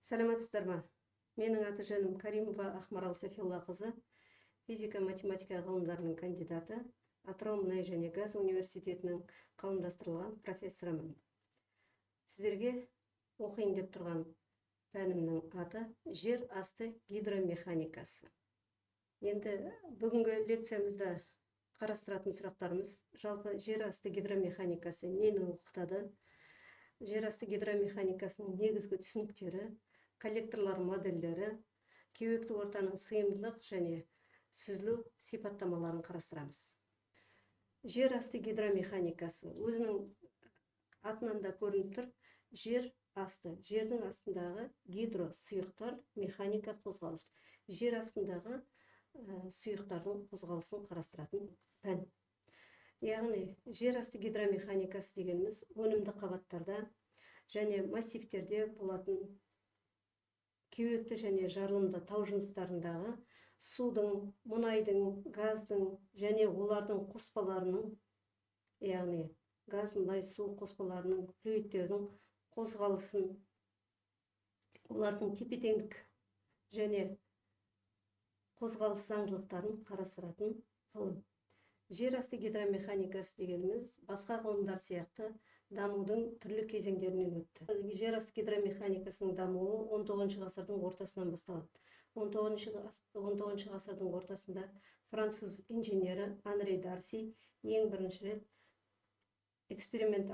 Саламатсыздар ма? Менің аты жөнім Каримова Ақмарал Сафиоллақызы, физика-математика ғылымдарының кандидаты, Атырау мұнай және газ университетінің қауымдастырылған профессорымын. Сіздерге оқиын деп тұрған пәнімнің аты жер асты гидромеханикасы. Енді бүгінгі лекциямызда қарастыратын сұрақтарымыз жалпы жер асты гидромеханикасы нені оқытады, жер асты гидромеханикасының негізгі түсініктері, коллекторлар модельдері, кеуекті ортаның сыйымдылық және сүзілу сипаттамаларын қарастырамыз. Жер асты гидромеханикасы өзінің атынан да көрініп тұр. Жер асты, жердің астындағы гидро сұйықтар, механика қозғалыс. Жер астындағы сұйықтардың қозғалысын қарастыратын пән. Яғни жер асты гидромеханикасы дегеніміз өнімді қабаттарда және массивтерде болатын кеуекті және жарылымды тау жыныстарындағы судың, мұнайдың, газдың және олардың қоспаларының, яғни газ, мұнай, су қоспаларының, флюидтердің қозғалысын, олардың тепе-теңдік және қозғалыс заңдылықтарын қарастыратын ғылым. Жер асты гидромеханикасы дегеніміз басқа ғылымдар сияқты дамудың түрлі кезеңдерінен өтті. Жер асты гидромеханикасының дамуы 19 ғасырдың ортасынан басталады. 19 ғасырдың ортасында француз инженері Анри Дарси ең бірінші рет эксперимент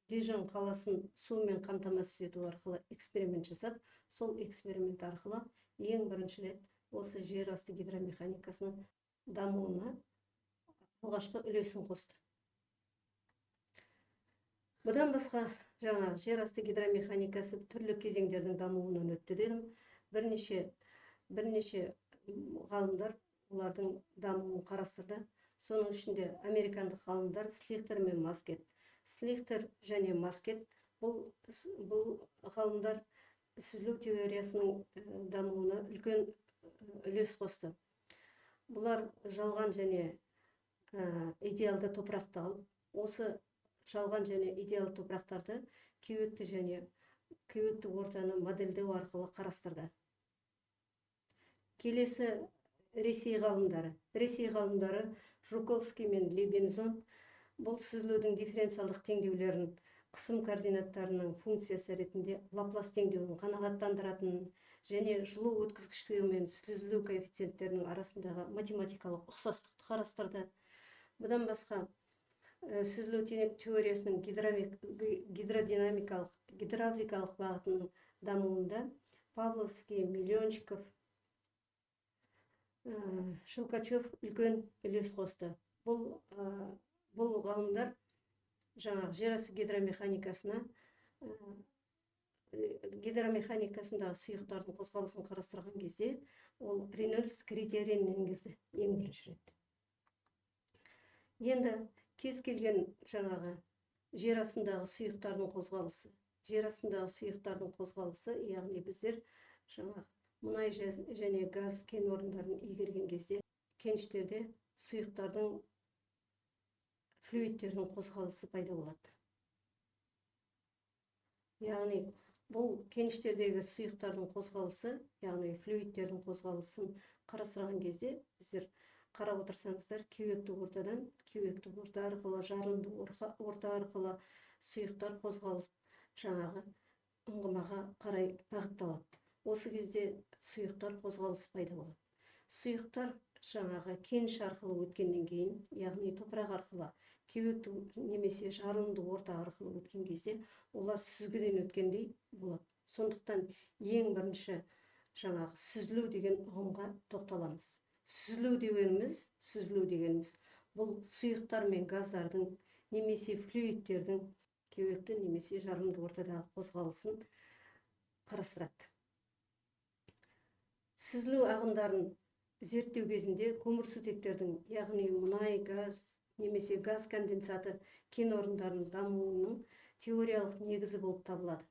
Дижон қаласын сумен қамтамасыз ету арқылы эксперимент жасап, сол эксперимент арқылы ең бірінші рет осы жер асты гидромеханикасының дамуына алғашқы үлесін қосты. Бұдан басқа жаңағы жер асты гидромеханикасы түрлі кезеңдердің дамуынан өтті дедім. Бірнеше ғалымдар олардың дамуын қарастырды. Соның ішінде американдық ғалымдар Слихтер мен Маскет. Слихтер және Маскет бұл ғалымдар сүзілу теориясының дамуына үлкен үлес қосты. Бұлар жалған және идеалды топырақты алып, осы жалған және идеалды топырақтарды кеуекті ортаны модельдеу арқылы қарастырды. Келесі Ресей ғалымдары Жуковский мен Лебензон бұл сүзілудің дифференциалдық теңдеулерін қысым координаттарының функциясы ретінде Лаплас теңдеуін қанағаттандыратынын және жылу өткізгіштігі мен сүзілу коэффициенттерінің арасындағы математикалық ұқсастықты қарастырды. Бұдан басқа сүзілу теориясының гидравликалық бағытының дамуында Павловский, Миллиончиков, Шилкачев үлкен үлес қосты. Бұл ғалымдар жаңағы жер асты гидромеханикасындағы сұйықтардың қозғалысын қарастырған кезде ол Рейнольдс критерийін енгізді ең бірінші рет. Енді кез келген жаңағы жер астындағы сұйықтардың қозғалысы, яғни біздер жаңағы мұнай және газ кен орындарын игерген кезде кеніштерде сұйықтардың, флюидтердің қозғалысы пайда болады. Яғни бұл кеніштердегі сұйықтардың қозғалысы, яғни флюидтердің қозғалысын қарастырған кезде біздер қарап отырсаңыздар, кеуекті орта арқылы, жарылымды орта арқылы сұйықтар қозғалып, жаңағы ұңғымаға қарай бағытталады. Осы кезде сұйықтар қозғалысы пайда болады. Сұйықтар жаңағы кеніш арқылы өткеннен кейін, яғни топырақ арқылы, кеуекті немесе жарылымды орта арқылы өткен кезде, олар сүзгіден өткендей болады. Сондықтан ең бірінші жаңағы сүзілу деген ұғымға тоқталамыз. Сүзілу дегеніміз бұл сұйықтар мен газдардың немесе флюидтердің кеуекті немесе жарылымды ортадағы қозғалысын қарастырады. Сүзілу ағындарын зерттеу кезінде көмірсутектердің, яғни мұнай, газ немесе газ конденсаты кен орындарының дамуының теориялық негізі болып табылады.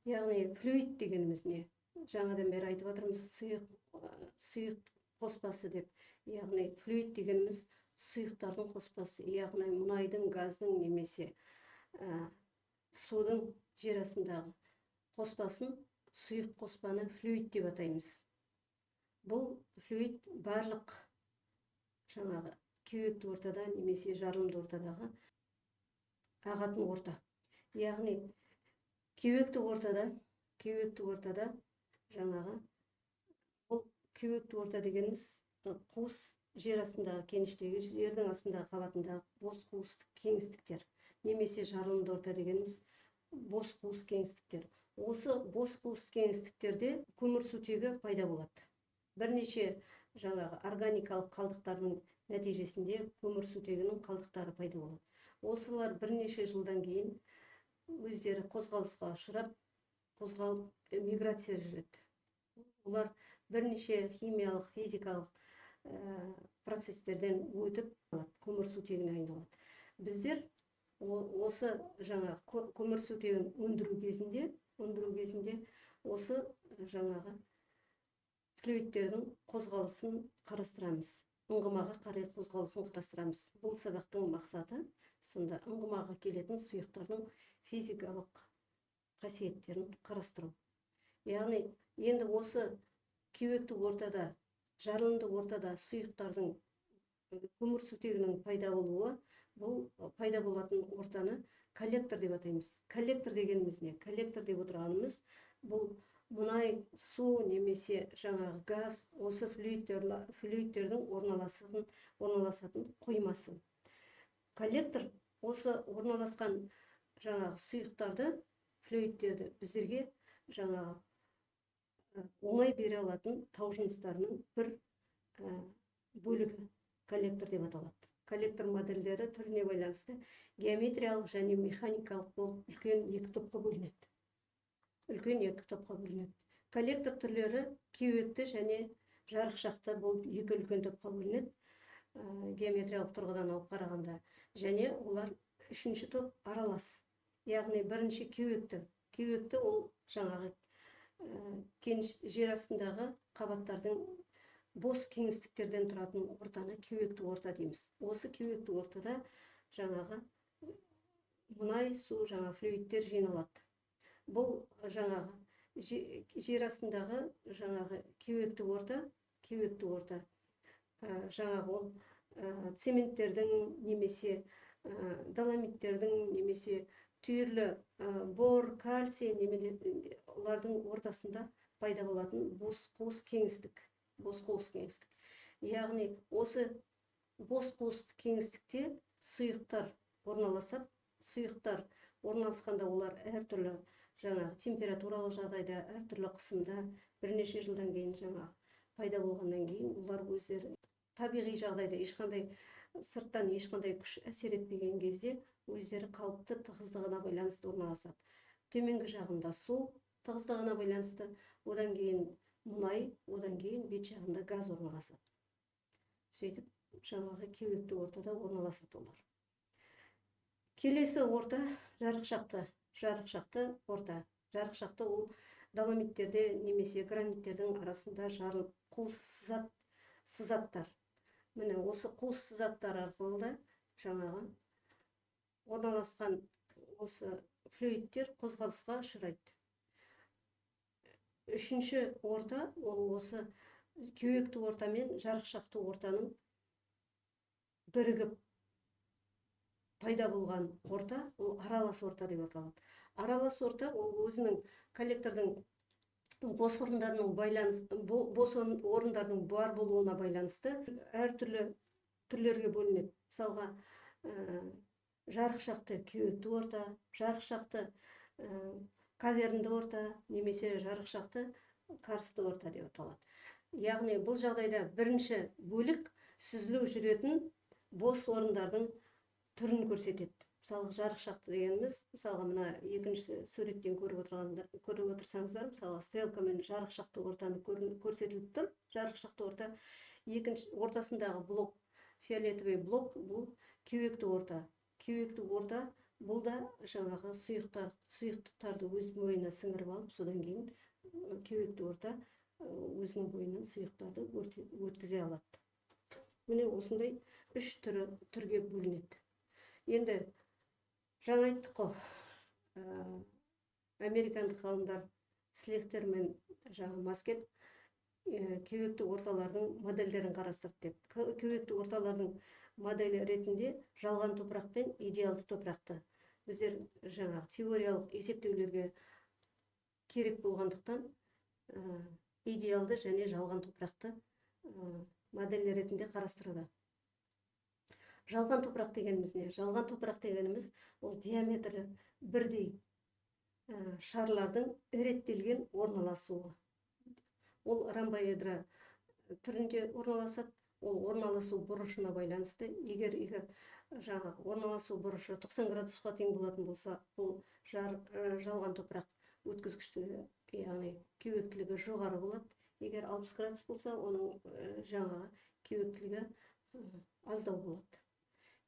Яғни флюид дегеніміз не? Жаңадан бері айтып отырмыз, сұйық қоспасы деп. Яғни флюид дегеніміз сұйықтардың қоспасы, яғни мұнайдың, газдың немесе судың жер астындағы қоспасын, сұйық қоспаны флюид деп атаймыз. Бұл флюид барлық жаңағы кеуекті ортада немесе жарылымды ортадағы ағатын орта. Яғни кеуекті ортада жаңағы бұл кеуекті орта дегеніміз қуыс жер астындағы кеніштегі жердің астындағы қабатындағы бос қуыс кеңістіктер, немесе жарылымды орта дегеніміз бос қуыс кеңістіктер. Осы бос қуыс кеңістіктерде көмірсутегі пайда болады. Бірнеше жаңағы органикалық қалдықтардың нәтижесінде көмірсутегінің қалдықтары пайда болады. Осылар бірнеше жылдан кейін өздері қозғалысқа ұшырап, миграция жүреді. Олар бірнеше химиялық, физикалық процестерден өтіп көмірсутегіне айналады. Біздер осы жаңағы көмірсутегін өндіру кезінде осы жаңағы флюидтердің қозғалысын қарастырамыз. Ұңғымаға қарай қозғалысын қарастырамыз. Бұл сабақтың мақсаты сонда ұңғымаға келетін сұйықтардың физикалық қасиеттерін қарастыру. Яғни енді осы кеуекті ортада, жарылымды ортада сұйықтардың көмірсутегінің пайда болуы, бұл пайда болатын ортаны коллектор деп атаймыз. Коллектор дегеніміз не? Коллектор деп отырғанымыз бұл мұнай, су немесе жаңағы газ, осы флюидтердің орналасатын қоймасы. Коллектор осы орналасқан жаңағы сұйықтарды, флюидтерді біздерге жаңағы оңай бере алатын тау жыныстарының бір бөлігі коллектор деп аталады. Коллектор модельдері түріне байланысты геометриялық және механикалық болып үлкен екі топқа бөлінеді. Коллектор түрлері кеуекті және жарықшақты болып екі үлкен топқа бөлінеді, геометриялық тұрғыдан алып қарағанда. Және олар үшінші топ аралас. Яғни бірінші кеуекті ол жаңағы жер астындағы қабаттардың бос кеңістіктерден тұратын ортаны кеуекті орта дейміз. Осы кеуекті ортада жаңағы мұнай, су, жаңа флюидтер жиналады. Бұл жаңағы жер астындағы жаңағы кеуекті орта жаңағы ол цементтердің немесе доломиттердің немесе түйірлі бор, кальций олардың ортасында пайда болатын бос қуыс кеңістік. Яғни осы бос қуыс кеңістікте сұйықтар орналасады. Сұйықтар орналасқанда олар әртүрлі жаңағы температуралық жағдайда, әртүрлі қысымда бірнеше жылдан кейін жаңағы пайда болғаннан кейін олар өздері табиғи жағдайда сырттан ешқандай күш әсер етпеген кезде өздері қалыпты тығыздығына байланысты орналасады. Төменгі жағында су тығыздығына байланысты, одан кейін мұнай, одан кейін бет жағында газ орналасады. Сөйтіп, жаңағы кеуекті ортада орналасады олар. Келесі орта жарықшақты орта. Жарықшақты ол доломиттерде немесе граниттердің арасында жарылып қуыс сызаттар. Міне осы қуыс сызаттар арқылы да жаңағы орналасқан осы флюидтер қозғалысқа ұшырайды. Үшінші орта ол осы кеуекті орта мен жарықшақты ортаның бірігіп пайда болған орта, ол аралас орта деп аталады. Аралас орта ол өзінің коллектордың бос орындардың бар болуына байланысты әртүрлі түрлерге бөлінеді. Мысалға, жарықшақты кеуекті орта, жарықшақты кавернді орта, немесе жарықшақты карсты орта деп аталады. Яғни бұл жағдайда бірінші бөлік сүзілу жүретін бос орындардың түрін көрсетеді. Мысалы, жарықшақты дегеніміз, мысалға, мына екінші суреттен көріп отырсаңыздар, мысалы, стрелкамен жарықшақты ортаны көрсетіліп тұр. Жарықшақты орта, екінші ортасындағы блок, фиолетовый блок, бұл кеуекті орта. Кеуекті орта, бұл да жаңағы сұйықтықтарды өз бойына сіңіріп алып, содан кейін кеуекті орта өзінің бойынан сұйықтарды өткізе алады. Міне осындай үш түрге бөлінеді. Енді жаңа айттық қой, американдық ғалымдар Слехтер мен Маскет кеуекті орталардың модельдерін қарастырды деп. Кеуекті орталардың моделі ретінде жалған топырақ пен идеалды топырақты біздер теориялық есептеулерге керек болғандықтан идеалды және жалған топырақты модель ретінде қарастырды. Жалған топырақ дегеніміз не? Жалған топырақ дегеніміз ол диаметрі бірдей шарлардың реттелген орналасуы. Ол ромбоэдра түрінде орналасады. Ол орналасу бұрышына байланысты. Егер орналасу бұрышы 90 градусқа тең болатын болса, бұл жалған топырақ өткізгіштігі, яғни кеуектілігі жоғары болады. Егер 60 градус болса, оның кеуектілігі аздау болады.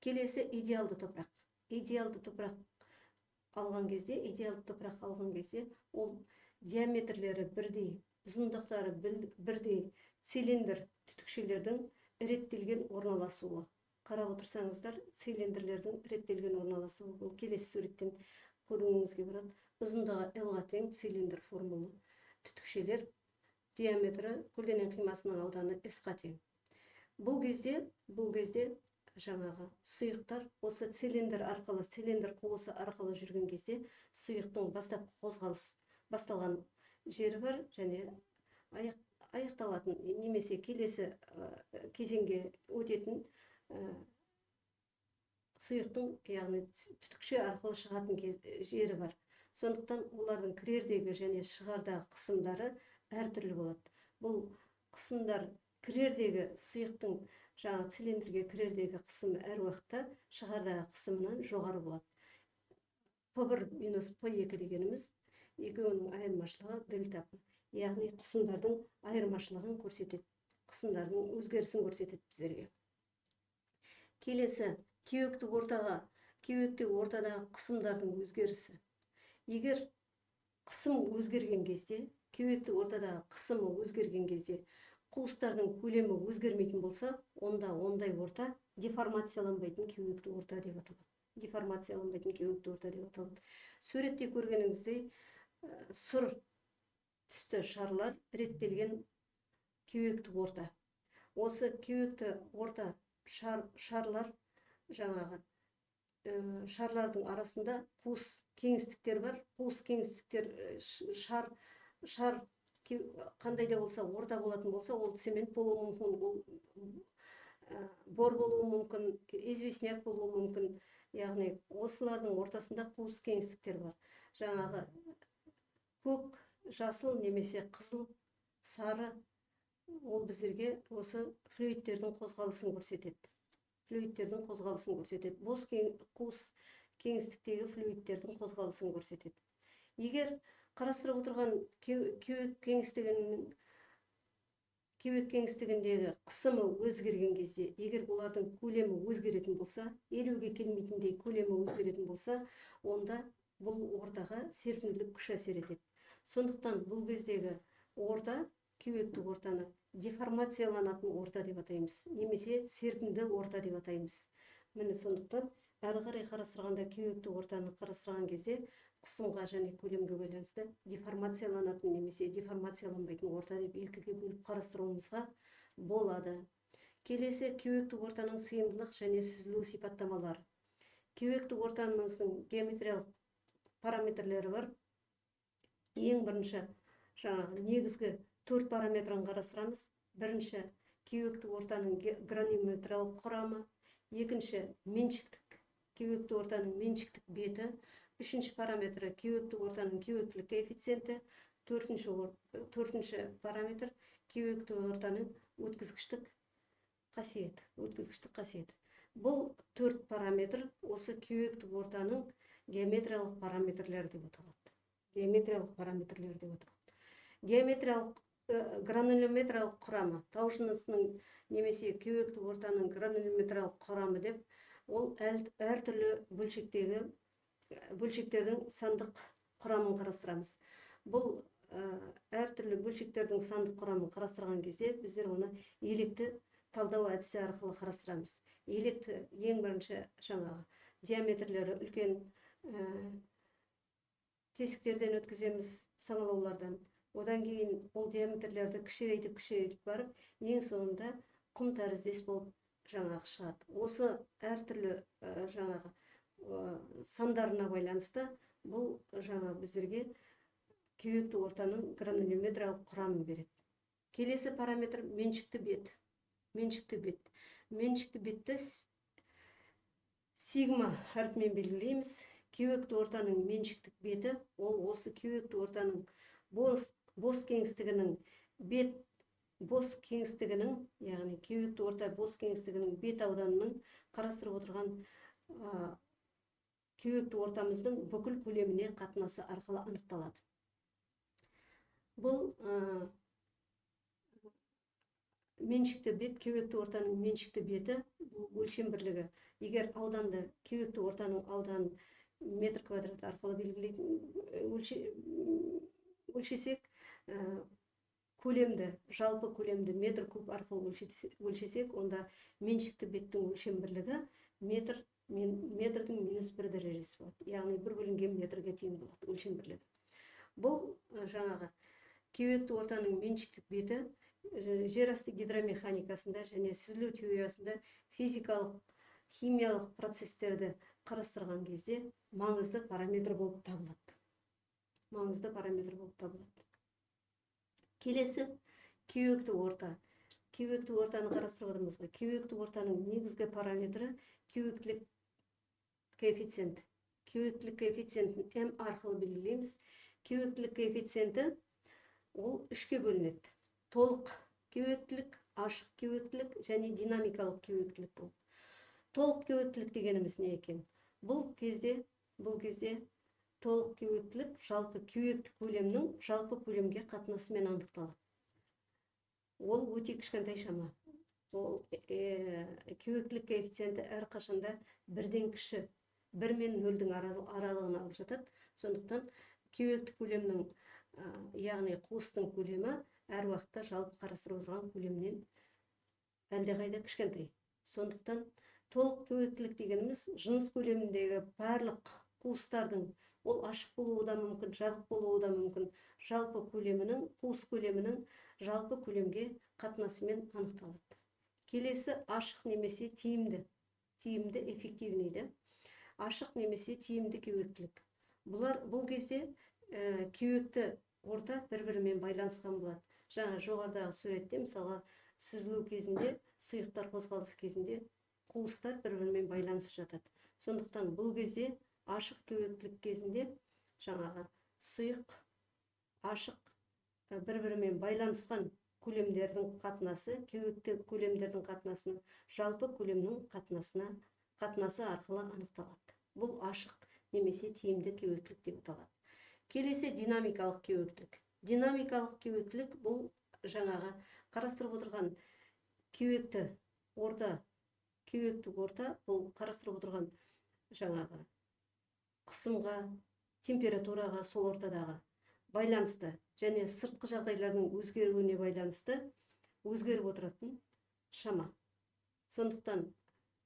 Келесі идеалды топырақ. Идеалды топырақ алған кезде, ол диаметрлері бірдей, ұзындықтары бірдей цилиндр түтікшелердің реттелген орналасуы. Қарап отырсаңыздар, цилиндрлердің реттелген орналасуы. Бұл келесі суреттен көруіңізге болады. Ұзындығы L-ға тең цилиндр формулы түтікшелер, диаметрі көлденең қимасының ауданы S-ға тең. Бұл кезде сұйықтар осы цилиндр қуысы арқылы жүрген кезде сұйықтың бастапқы қозғалыс басталған жері бар және аяқталатын немесе келесі кезеңге өтетін сұйықтың, яғни түтікше арқылы шығатын жері бар. Сондықтан олардың кірердегі және шығардағы қысымдары әртүрлі болады. Бұл қысымдар кірердегі сұйықтың цилиндрге кірердегі қысымы әр уақытта шығардағы қысымынан жоғары болады. P1 минус P2 дегеніміз екеуінің айырмашылығы дельта P. Яғни қысымдардың айырмашылығын көрсетеді, қысымдардың өзгерісін көрсетеді біздерге. Келесі кеуекті ортадағы қысымдардың өзгерісі. Егер қысым өзгерген кезде, кеуекті ортадағы қысымы өзгерген кезде, қуыстардың көлемі өзгермейтін болса, онда ондай орта деформацияланбайтын кеуекті орта деп аталады. Суретте көргеніңіздей сұр түсті шарлар реттелген кеуекті орта. Осы кеуекті орта шарлар шарлардың арасында қуыс кеңістіктер бар. Қуыс кеңістіктер шар қандай да болса орта болатын болса, ол цемент болуы мүмкін, бор болуы мүмкін, известняк болуы мүмкін. Яғни осылардың ортасында қуыс кеңістіктер бар. Көк, жасыл немесе қызыл, сары, ол біздерге осы флюидтердің қозғалысын көрсетеді. Бос қуыс кеңістіктегі флюидтердің қозғалысын көрсетеді. Егер қарастырып отырған кеуек кеңістігіндегі қысымы өзгерген кезде, егер олардың көлемі өзгеретін болса, 50-ге келмейтіндей көлемі өзгеретін болса, онда бұл ортаға серпімділік күш әсер етеді. Сондықтан бұл кездегі орта, кеуекті ортаны деформацияланатын орта деп атаймыз, немесе серпімді орта деп атаймыз. Міне сондықтан әрі қарай қарастырғанда кеуекті ортаны қарастырған кезде қысымға және көлемге байланысты деформацияланатын немесе деформацияланбайтын орта деп екіге бөліп қарастыруымызға болады. Келесі кеуекті ортаның сыйымдылық және сүзілу сипаттамалары. Кеуекті ортамыздың геометриялық параметрлері бар. Ең бірінші негізгі 4 параметрін қарастырамыз. Бірінші кеуекті ортаның граниметриялық құрамы, екінші меншіктік кеуекті ортаның меншіктік беті, үшінші параметрі кеуекті ортаның кеуектілік коэффициенті, төртінші параметр кеуекті ортаның өткізгіштік қасиеті. Бұл 4 параметр осы кеуекті ортаның геометриялық параметрлері деп аталады. Геометриялық гранулометриялық құрамы, тау жынысының немесе кеуекті ортаның гранулометриялық құрамы деп, ол әртүрлі бөлшектердің сандық құрамын қарастырамыз. Бұл әртүрлі бөлшектердің сандық құрамын қарастырған кезде біздер оны електі талдау әдісі арқылы қарастырамыз. Електі ең бірінші диаметрлері үлкен тесіктерден өткіземіз, саңылаулардан. Одан кейін ол диаметрлерді кішірейтіп барып, ең соңында құм тәріздес болып жаңағы шығады. Осы әртүрлі жаңағы сандарына байланысты бұл жаңа біздерге кеуекті ортаның гранулометриялық құрамын береді. Келесі параметр меншікті бет. Меншікті бетті сигма әрпімен белгілейміз. Кеуекті ортаның меншіктік беті, ол осы кеуекті ортаның бос кеңістігінің яғни кеуекті орта бос кеңістігінің бет ауданының қарастырып отырған кеуекті ортамыздың бүкіл көлеміне қатынасы арқылы анықталады. Бұл меншікті бет, кеуекті ортаның меншікті беті, бұл өлшем бірлігі. Егер ауданды, кеуекті ортаның ауданын метр квадрат арқылы өлшесек, жалпы көлемді метр куб арқылы өлшесек, онда меншікті беттің өлшем бірлігі метрдің -1 дәрежесі болады. Яғни 1 бөлінген метрге тең болады өлшем бірлігі. Бұл жаңағы кеуекті ортаның меншіктік беті жер асты гидромеханикасында және сүзілу теориясында физикалық, химиялық процестерді қарастырған кезде маңызды параметр болып табылады. Келесі кеуекті орта. Кеуекті ортаны қарастырып отырмыз ғой. Кеуекті ортаның негізгі параметрі кеуектілік коэффициенті. Кеуектілік коэффициентін М арқылы белгілейміз. Кеуектілік коэффициенті ол 3-ке бөлінеді. Толық кеуектілік, ашық кеуектілік және динамикалық кеуектілік болып. Толық кеуектілік дегеніміз не екен? Бұл кезде толық кеуектілік жалпы кеуекті көлемнің жалпы көлемге қатынасымен анықталады. Ол өте кішкентай шама. Ол кеуектілік коэффициенті әрқашанда 1-ден кіші, 1 мен 0-дің аралығын алып жатады. Сондықтан кеуекті көлемнің, яғни қуыстың көлемі әр уақытта жалпы қарастырып отырған көлемнен әлдеқайда кішкентай. Сондықтан толық кеуектілік дегеніміз жыныс көлеміндегі барлық қуыстардың, ол ашық болуы да мүмкін, жабық болуы да мүмкін, жалпы көлемінің, қуыс көлемінің жалпы көлемге қатынасымен анықталады. Келесі ашық немесе тиімді эффективный. Ашық немесе тиімді кеуектілік. Бұл кезде кеуекті орта бір-бірімен байланысқан болады. Жаңа жоғарыдағы суретте, мысалға, сүзілу кезінде, сұйықтар қозғалыс кезінде қуыстар бір-бірімен байланысып жатады. Сондықтан бұл кезде ашық кеуектілік кезінде жаңағы сұйық, ашық бір-бірімен байланысқан көлемдердің қатынасы, кеуекті көлемдердің қатынасының жалпы көлемнің қатынасы арқылы анықталады. Бұл ашық немесе тиімді кеуектілік деп аталады. Келесі динамикалық кеуектілік. Динамикалық кеуектілік бұл жаңағы қарастырып отырған кеуекті орта бұл қарастырып отырған жаңағы қысымға, температураға, сол ортадағы байланысты және сыртқы жағдайлардың өзгеруіне байланысты өзгеріп отыратын шама. Сондықтан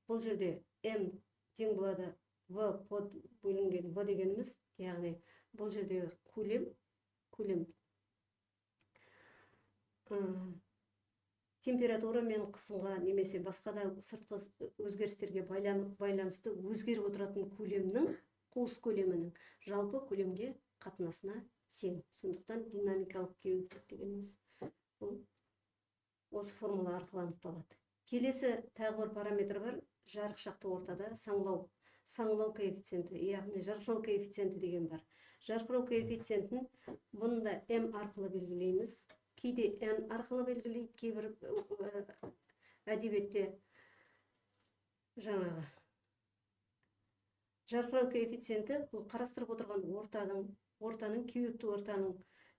бұл жерде М тең болады В под бөлінген В дегеніміз, яғни бұл жерде көлем температура мен қысымға немесе басқа да сыртқы өзгерістерге байланысты өзгеріп отыратын көлемнің, қуыс көлемінің жалпы көлемге қатынасына тең. Сондықтан динамикалық кеуектілік дегеніміз бұл осы формула арқылы анықталады. Келесі тағы бір параметр бар, жарықшақты ортада саңылау коэффициенті, яғни жарқырау коэффициенті деген бар. Жарқырау коэффициентін бұнда М арқылы белгілейміз. Кейде N арқылы белгілейді, кейбір әдебиетте жаңағы. Жарқырау коэффициенті бұл қарастырып отырған ортаның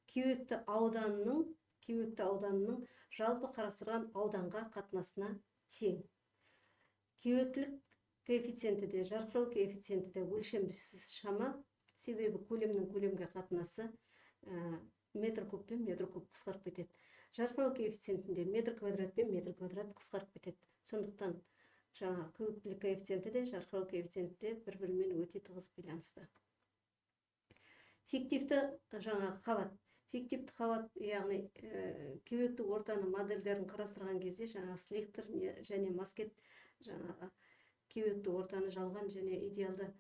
кеуекті ауданының жалпы қарастырған ауданға қатынасына тең. Кеуектілік коэффициенті де, жарқырау коэффициенті де өлшемсіз шама, себебі көлемнің көлемге қатынасы метр куб пен метр куб қысқарып кетеді. Жарқырау коэффициентінде метр квадрат пен метр квадрат қысқарып кетеді. Сондықтан жаңа кеуектілік коэффициенті де, жарқырау коэффициенті де бір-бірімен өте тығыз байланысты. фиктивді қабат. Фиктивді қабат, яғни кеуектік ортаны модельдерін қарастырған кезде Слихтер және Маскет кеуектік ортаны жалған және идеалды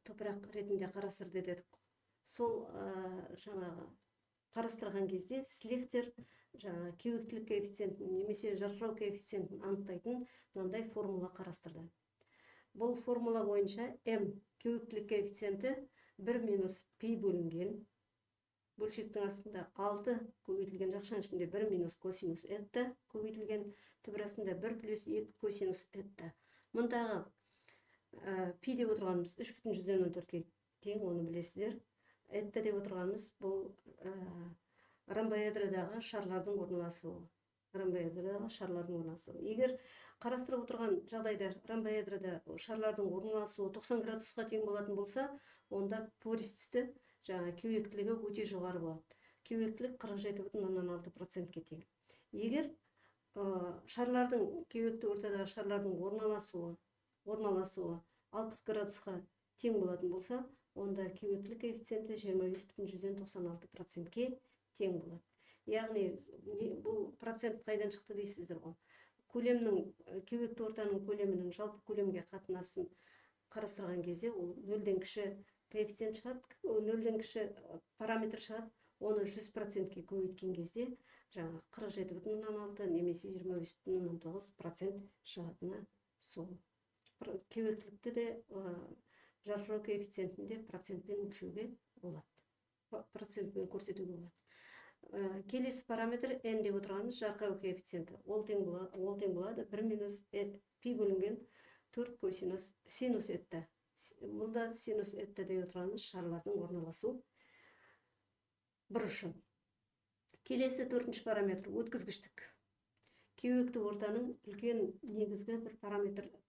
топырақ ретінде қарастырды дедік. Сол қарастырған кезде Слихтер кеуектілік коэффициентін немесе жарқырау коэффициентін анықтайтын мынандай формула қарастырды. Бұл формула бойынша М кеуектілік коэффициенті 1 минус пи бөлінген, бөлшектің астында 6 көбейтілген, жақшаның ішінде 1 минус косинус этта көбейтілген, түбір астында 1 плюс 2 косинус этта. Мұндағы пи деп отырғанымыз 3,14-ке тең, оны білесіздер. Этта деп отырғанымыз бұл ромбоэдрадағы шарлардың орналасуы. Егер қарастырып отырған жағдайда ромбоэдрада шарлардың орналасуы 90 градусқа тең болатын болса, онда пористісті кеуектілігі өте жоғары болады. Кеуектілік 47,6%-ке тең. Егер шарлардың, кеуекті ортадағы шарлардың орналасуы 60 градусқа тең болатын болса, онда кеуектілік коэффициенті 25,96%-ке тең болады. Яғни бұл процент қайдан шықты дейсіздер ғой. Кеуекті ортаның көлемінің жалпы көлемге қатынасын қарастырған кезде ол 0-ден кіші коэффициент шығады, 0-ден кіші параметр шығады. Оны 100%-ке көбейткен кезде 47,6 немесе 25,9% шығатыны сол. Кеуектілікті де жарқырау коэффициентінде процентпен өлшеуге болады. Процентпен көрсетуге болады. Келесі параметр n деп отырғанымыз жарқырау коэффициенті. Ол тең болады 1 минус пи бөлінген 4 косинус синус этта. Мұнда синус этта деп отырғанымыз шарлардың орналасу бұрышы. Келесі 4-ші параметр өткізгіштік. Кеуекті ортаның үлкен негізгі бір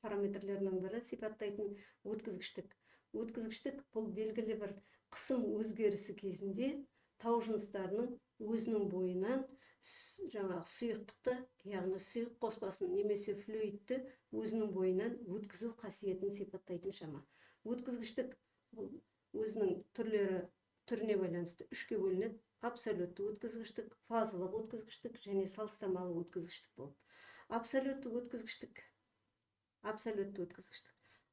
параметрлерінің бірі сипаттайтын өткізгіштік. Өткізгіштік бұл белгілі бір қысым өзгерісі кезінде тау жыныстарының өзінің бойынан сұйықтықты, яғни сұйық қоспасын немесе флюидті өзінің бойынан өткізу қасиетін сипаттайтын шама. Өткізгіштік өзінің түріне байланысты 3-ке бөлінеді: абсолютті өткізгіштік, фазалық өткізгіштік және салыстырмалы өткізгіштік болып. Абсолютті өткізгіштік.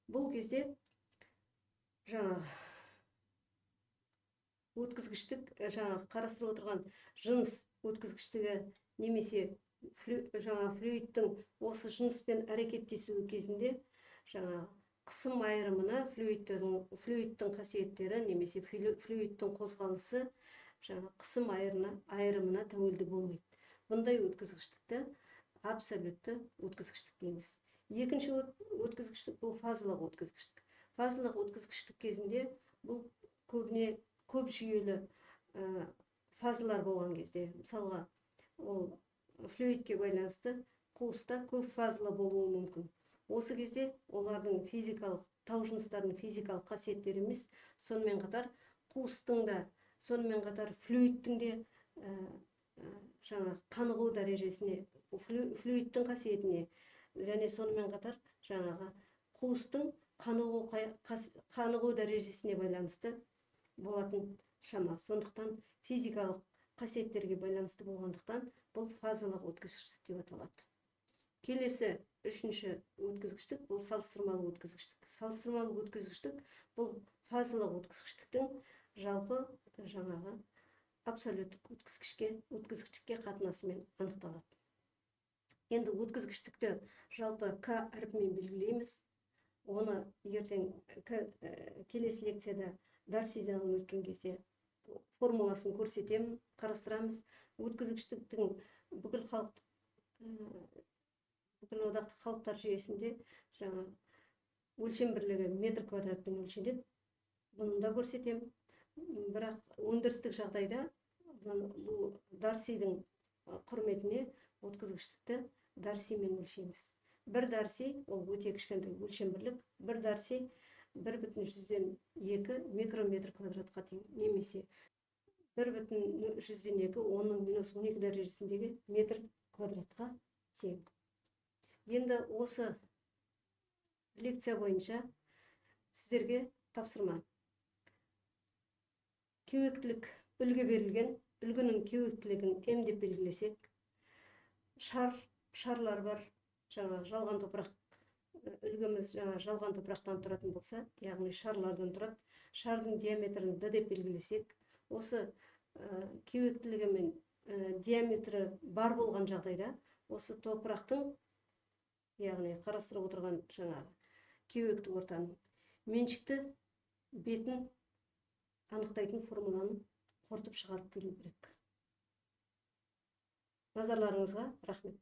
Бұл кезде өткізгіштік қарастырып отырған жыныс өткізгіштігі немесе флюидтің осы жыныспен әрекеттесуі кезінде қысым айырымына флюидтің қасиеттері немесе флюидтің қозғалысы қысым айырымына тәуелді болмайды. Бұндай өткізгіштікті абсолютті өткізгіштік дейміз. Екінші өткізгіштік бұл фазалық өткізгіштік. Фазалық өткізгіштік кезінде бұл көбіне көп жүйелі фазалар болған кезде, мысалға, ол флюидке байланысты қуыста көп фазалы болуы мүмкін. Осы кезде олардың тау жыныстарының физикалық қасиеттері емес, сонымен қатар қуыстың да, сонымен қатар флюидтің де қанығу дәрежесіне, флюидтің қасиетіне және сонымен қатар қуыстың қанығу дәрежесіне байланысты болатын шама. Сондықтан физикалық қасиеттерге байланысты болғандықтан бұл фазалық өткізгіштік деп аталады. Келесі 3-ші өткізгіштік бұл салыстырмалы өткізгіштік. Салыстырмалы өткізгіштік бұл фазалық өткізгіштіктің жалпы абсолюттік өткізгіштікке қатынасымен анықталады. Енді өткізгіштікті жалпы К әрпімен белгілейміз. Оны ертең келесі лекцияда Дарси заңын өткен кезде формуласын көрсетемін, қарастырамыз. Өткізгіштіктің бүкіл одақтық халықтар жүйесінде өлшем бірлігі метр квадратпен өлшенеді. Бұны да көрсетемін. Бірақ өндірістік жағдайда бұл Дарсидің құрметіне өткізгіштікті Дарсимен өлшейміз. Бір Дарси ол өте кішкентай өлшем бірлік. Бір Дарси 1,2 микрометр квадратқа тең, немесе 1,2 оның минус 12 дәрежесіндегі метр квадратқа тең. Енді осы лекция бойынша сіздерге тапсырма. кеуектілік үлгі берілген, үлгінің кеуектілігін емдеп белгілесек, шарлар бар, жаңағы жалған топырақ, үлгіміз жалған топырақтан тұратын болса, яғни шарлардан тұрады. Шардың диаметрін д деп белгілесек, осы кеуектілігі мен диаметрі бар болған жағдайда, осы топырақтың, яғни қарастырып отырған кеуекті ортаның меншікті бетін анықтайтын формуланы қорытып шығарып келу керек. Назарларыңызға рахмет.